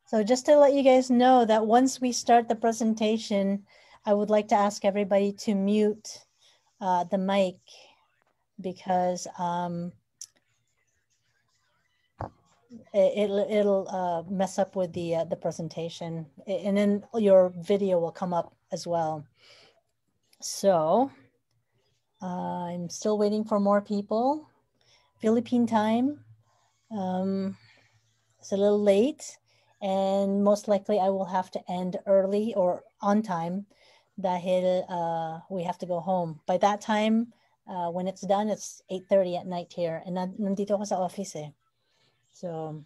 So just to let you guys know that once we start the presentation, I would like to ask everybody to mute the mic because it'll mess up with the presentation, and then your video will come up as well. So I'm still waiting for more people. Philippine time. It's a little late, and most likely I will have to end early or on time dahil we have to go home. By that time, when it's done, it's 8:30 at night here, and nandito ako sa office eh. So,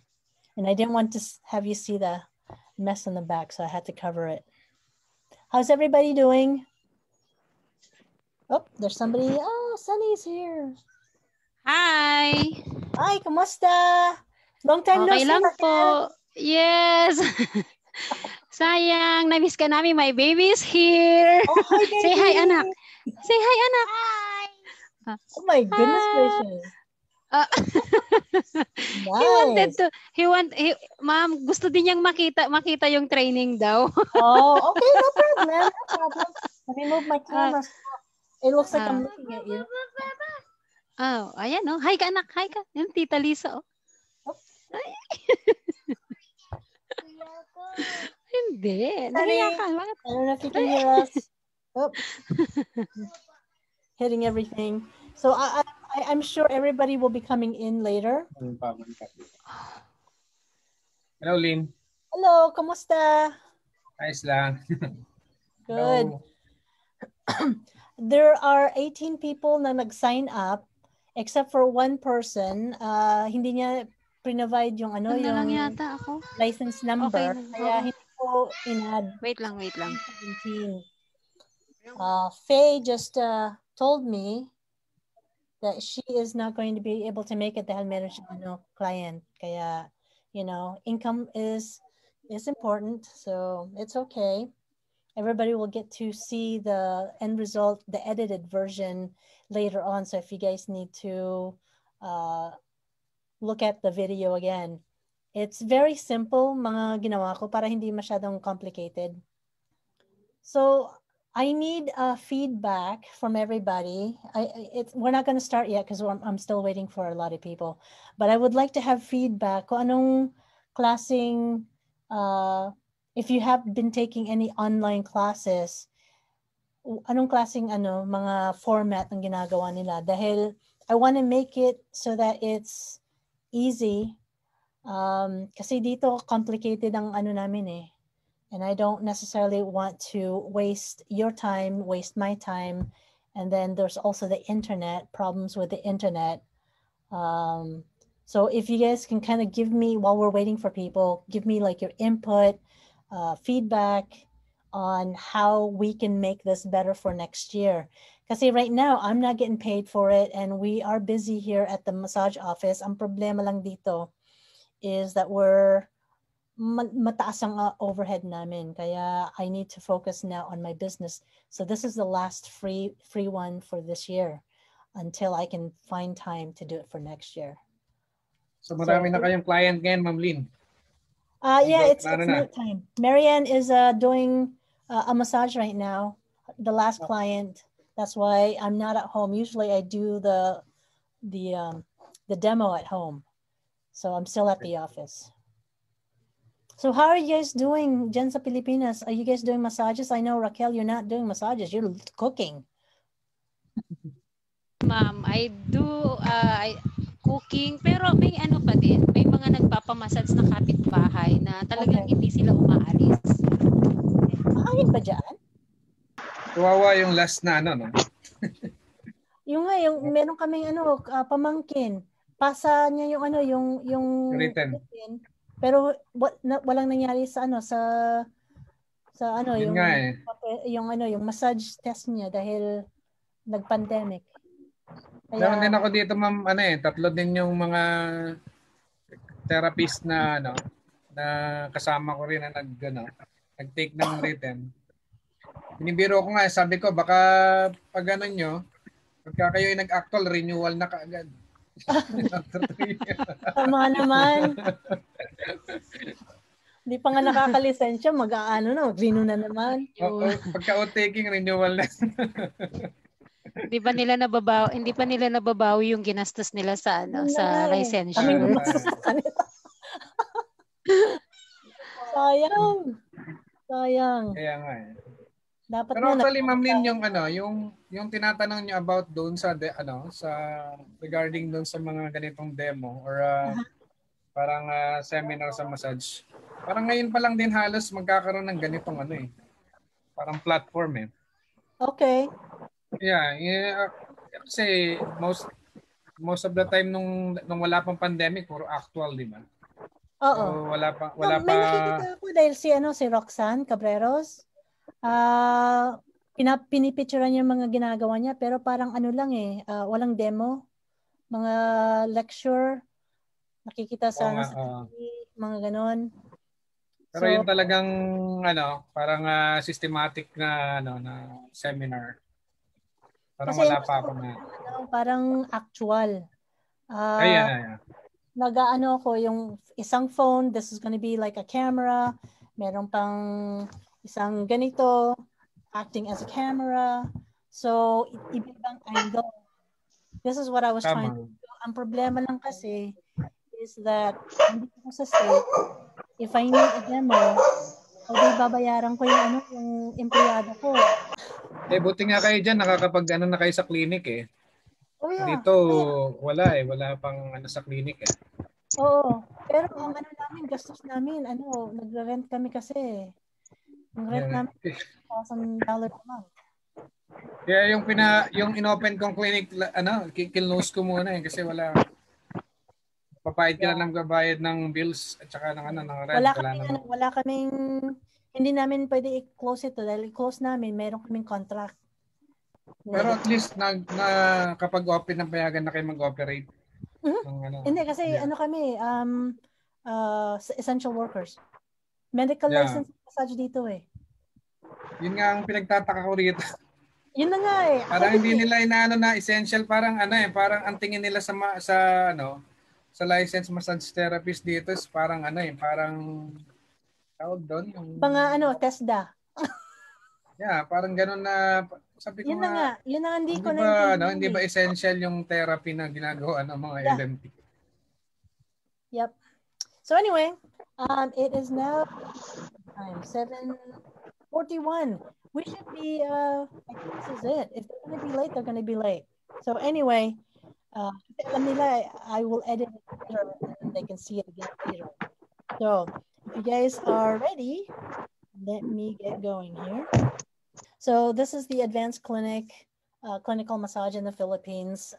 and I didn't want to have you see the mess in the back, so I had to cover it. How's everybody doing? Oh, there's somebody. Oh, Sunny's here. Hi! Hi, kumusta? Long time no Okay see. lang po. Yes! Sayang, na-miss ka namin. My baby's here. Oh, hi, baby. Say hi, anak. Say hi, anak. Hi. Oh my goodness gracious. Nice. Ma'am, gusto din niyang makita yung training daw. Oh, okay, no problem. No problem. Let me move my camera. It looks like I'm looking at you. Oh, ayan oh. Hi ka anak, hi ka. Yung Tita Lisa oh. Hindi. Nahiya ka. I don't know if you can hear us. Oh. Hitting everything. So I'm sure everybody will be coming in later. Hello, Lynn. Hello, kamusta? Ayos lang. Good. There are 18 people na nag-sign up except for one person. Hindi niya provide yung ano yung lang yata ako. License number. Okay. Kaya hindi ko in-add. Wait lang. 17. Faye just told me that she is not going to be able to make it dahil meron siya client. Kaya, income is important, so it's okay. Everybody will get to see the end result, the edited version later on. So if you guys need to look at the video again, it's very simple mga ginawa ko para hindi masyadong complicated. So I need feedback from everybody. We're not going to start yet because I'm still waiting for a lot of people. But I would like to have feedback kung anong klaseng, if you have been taking any online classes, anong klaseng mga format ang ginagawa nila. Dahil I want to make it so that it's easy. Kasi dito complicated ang namin eh. And I don't necessarily want to waste your time, waste my time. And then there's also the internet, problems with the internet. So if you guys can kind of give me, while we're waiting for people, give me like your input, feedback on how we can make this better for next year. Kasi right now, I'm not getting paid for it. And we are busy here at the massage office. Ang problema lang dito is that we're mataas ang overhead namin. Kaya I need to focus now on my business. So this is the last free one for this year until I can find time to do it for next year. So marami na kayong client ngayon, Ma'am Lynn? Yeah, it's night time. Marianne is doing a massage right now. The last client. That's why I'm not at home. Usually I do the demo at home. So I'm still at the office. So how are you guys doing, dyan sa Pilipinas? Are you guys doing massages? I know, Raquel, you're not doing massages. You're cooking. Ma'am, I do cooking, pero may pa din. May mga nagpapamassage na kapitbahay na talagang hindi sila umaalis. Mahangin ba dyan? Kawawa yung last na no? yung meron kaming pamangkin. Pasa niya yung written. Pero walang nangyari sa yung massage test niya dahil nag-pandemic. Meron din ako dito, ma'am, 3 din yung mga therapist na na kasama ko rin na nag-take ng written. Binibiro ko nga, sabi ko baka pag nyo, pagka kayo ay nag-actual, renewal na kaagad. Tama naman. Hindi pa nga nakakalisensya, mag-aano na, mag-renew na naman. Pagka-taking renewal na. Hindi pa nila nababawi yung ginastos nila sa sa licensure. Kaming gumastos sa kanila. Sayang. Kaya nga eh. Dapat pero actually, Ma'am Lynn, yung tinatanong niyo about doon sa sa regarding doon sa mga ganitong demo or parang seminar sa massage. Parang ngayon pa lang din halos magkakaroon ng ganitong parang platform eh. Okay. Yeah, kasi most of the time nung wala pang pandemic, puro actual, di ba? Oo. So, wala pa. May nakikita ako dahil si Roxanne Cabreros. Pinipicturean niya mga ginagawa niya pero parang lang walang demo. Mga lecture nakikita sa mga ganon. Pero yun talagang parang systematic na na seminar. Parang wala pa ako na. Parang actual. Ayan. Nag-aano ko yung isang phone, this is gonna be like a camera. Meron pang isang ganito, acting as a camera. So, iba-ibang angle. This is what I was trying to do. Ang problema lang kasi is that hindi ko sa state, if I need a demo, babayaran ko yung empleyado ko. Buti nga kayo dyan, nakakapag na kayo sa clinic eh. Oh, yeah. Dito, wala pang sa clinic eh. Oo. Pero ang namin, gastos namin, nagre-rent kami kasi. Yung rent namin, $1,000 a month. Kaya yung inopen kong clinic, kilnose ko muna kasi wala. Papayad ka na ng gabayad ng bills at saka ng rent. Wala kaming, hindi namin pwede i-close ito dahil i-close namin, meron kaming contract. Pero at least kapag open ng payagan na kayo mag-operate. Hindi kasi kami, essential workers. Medical license massage dito eh. Yun nga ang pinagtataka ko rito. Yun na nga eh. Parang hindi nila inaano na essential, parang parang ang tingin nila sa licensed massage therapist dito is parang parang tawag doon yung mga TESDA. Yeah, parang ganoon na sabi ko yun na hindi ko hindi ba essential yung therapy na ginagawa ng mga LMT? Yep. So anyway, it is now time 7:41. We should be I think this is it. If they're going to be late, they're going to be late. So anyway, I will edit it later and they can see it again later. So if you guys are ready, let me get going here. So this is the advanced clinical massage in the Philippines.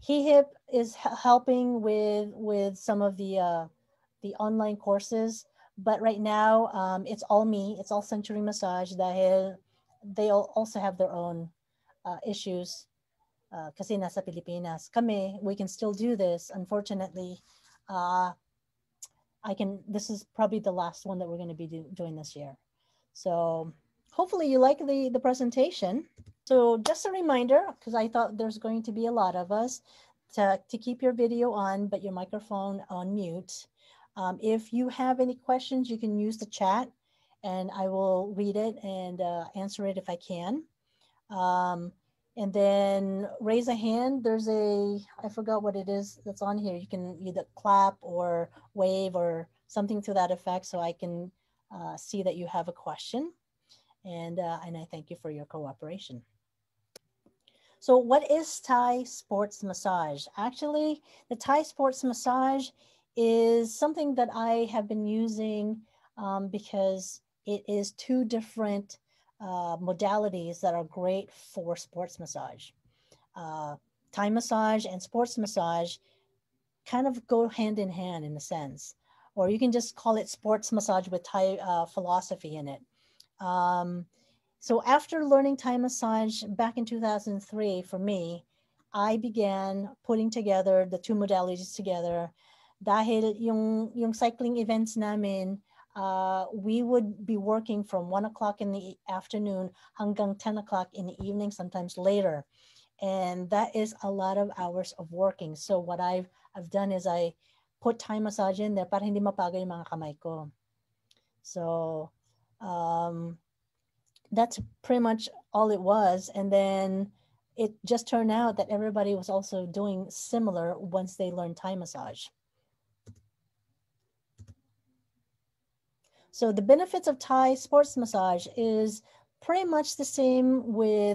HeHip is helping with some of the online courses, but right now it's all me. It's all Century Massage. Dahil they also have their own issues. Kasi nasa Pilipinas. We can still do this. Unfortunately, this is probably the last one that we're going to be doing this year. So hopefully you like the presentation. So just a reminder, because I thought there's going to be a lot of us, to keep your video on, but your microphone on mute. If you have any questions, you can use the chat and I will read it and answer it if I can. And then raise a hand. There's I forgot what it is that's on here. You can either clap or wave or something to that effect so I can see that you have a question. And I thank you for your cooperation. So what is Thai sports massage? Actually, the Thai sports massage is something that I have been using because it is two different modalities that are great for sports massage. Thai massage and sports massage kind of go hand in hand in a sense, or you can just call it sports massage with Thai philosophy in it. So after learning Thai massage back in 2003, for me, I began putting together the two modalities together. Dahil yung cycling events namin, we would be working from 1 o'clock in the afternoon hanggang 10 o'clock in the evening, sometimes later. And that is a lot of hours of working. So what I've done is I put Thai massage in there para hindi mapagod yung mga kamay ko. So that's pretty much all it was. And then it just turned out that everybody was also doing similar once they learned Thai massage. So the benefits of Thai sports massage is pretty much the same with